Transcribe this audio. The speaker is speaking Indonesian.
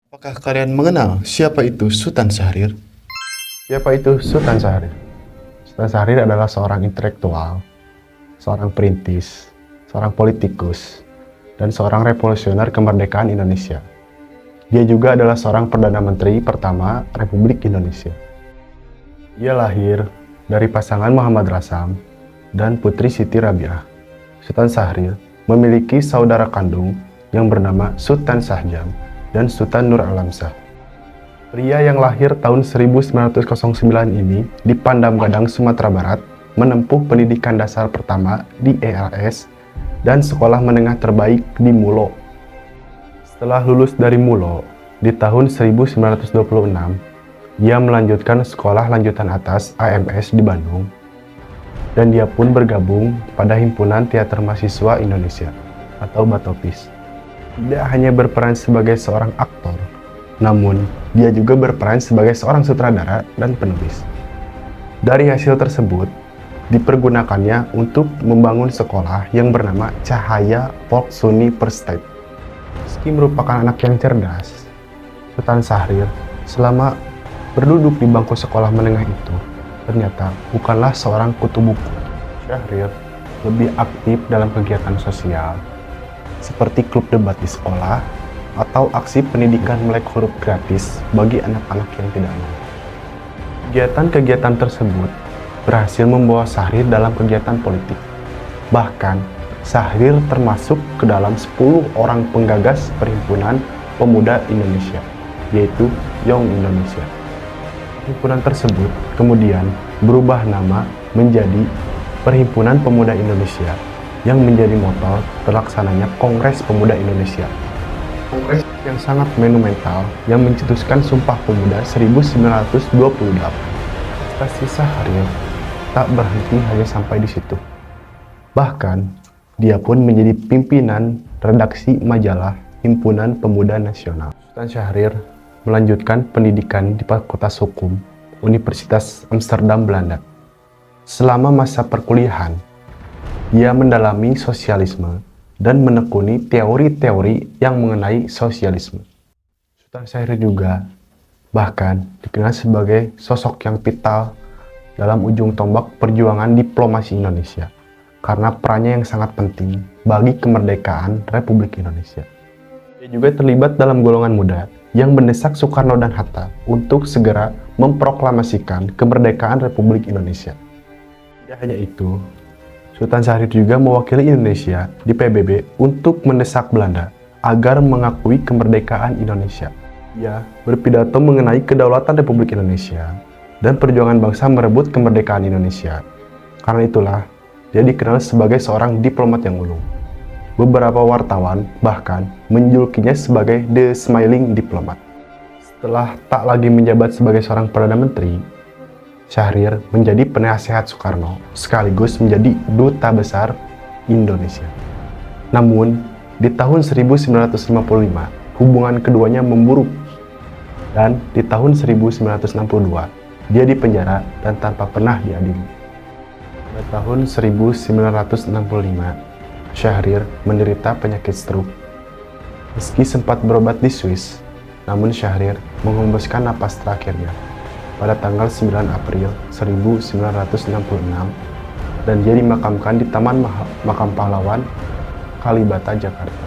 Apakah kalian mengenal siapa itu Sultan Syahrir? Siapa itu Sultan Syahrir? Sultan Syahrir adalah seorang intelektual, seorang perintis, seorang politikus, dan seorang revolusioner kemerdekaan Indonesia. Dia juga adalah seorang Perdana Menteri pertama Republik Indonesia. Ia lahir dari pasangan Muhammad Rasam dan Putri Siti Rabiah. Sultan Syahrir memiliki saudara kandung yang bernama Sultan Syahjam dan Sultan Nur Alam Shah. Pria yang lahir tahun 1909 ini di Pandam Gadang, Sumatera Barat, menempuh pendidikan dasar pertama di ELS dan sekolah menengah terbaik di Mulo. Setelah lulus dari Mulo, di tahun 1926, ia melanjutkan sekolah lanjutan atas AMS di Bandung, dan dia pun bergabung pada Himpunan Teater Mahasiswa Indonesia atau Batopis. Tidak hanya berperan sebagai seorang aktor, namun dia juga berperan sebagai seorang sutradara dan penulis. Dari hasil tersebut, dipergunakannya untuk membangun sekolah yang bernama Cahaya Volksuniversiteit. Meski merupakan anak yang cerdas, Sultan Syahrir selama berduduk di bangku sekolah menengah itu ternyata bukanlah seorang kutu buku. Syahrir lebih aktif dalam kegiatan sosial, seperti klub debat di sekolah, atau aksi pendidikan melek huruf gratis bagi anak-anak yang tidak mampu. Kegiatan-kegiatan tersebut berhasil membawa Syahrir dalam kegiatan politik. Bahkan, Syahrir termasuk ke dalam 10 orang penggagas Perhimpunan Pemuda Indonesia, yaitu Young Indonesia. Perhimpunan tersebut kemudian berubah nama menjadi Perhimpunan Pemuda Indonesia, yang menjadi motor terlaksananya Kongres Pemuda Indonesia. Kongres yang sangat monumental yang mencetuskan Sumpah Pemuda 1928. Prestasi Syahrir tak berhenti hanya sampai di situ. Bahkan, dia pun menjadi pimpinan redaksi majalah Himpunan Pemuda Nasional. Sultan Syahrir melanjutkan pendidikan di Fakultas Hukum Universitas Amsterdam, Belanda. Selama masa perkuliahan, ia mendalami sosialisme dan menekuni teori-teori yang mengenai sosialisme. Sultan Syahrir juga bahkan dikenal sebagai sosok yang vital dalam ujung tombak perjuangan diplomasi Indonesia karena perannya yang sangat penting bagi kemerdekaan Republik Indonesia. Dia juga terlibat dalam golongan muda yang mendesak Soekarno dan Hatta untuk segera memproklamasikan kemerdekaan Republik Indonesia. Tidak hanya itu, Sultan Syahrir juga mewakili Indonesia di PBB untuk mendesak Belanda agar mengakui kemerdekaan Indonesia. Ia berpidato mengenai kedaulatan Republik Indonesia dan perjuangan bangsa merebut kemerdekaan Indonesia. Karena itulah, dia dikenal sebagai seorang diplomat yang ulung. Beberapa wartawan bahkan menjulukinya sebagai The Smiling Diplomat. Setelah tak lagi menjabat sebagai seorang Perdana Menteri, Syahrir menjadi penasehat Soekarno sekaligus menjadi duta besar Indonesia. Namun, di tahun 1955, hubungan keduanya memburuk. Dan di tahun 1962, dia dipenjara dan tanpa pernah diadili. Pada tahun 1965, Syahrir menderita penyakit stroke. Meski sempat berobat di Swiss, namun Syahrir menghembuskan napas terakhirnya pada tanggal 9 April 1966 dan dia dimakamkan di Taman Makam Pahlawan, Kalibata, Jakarta.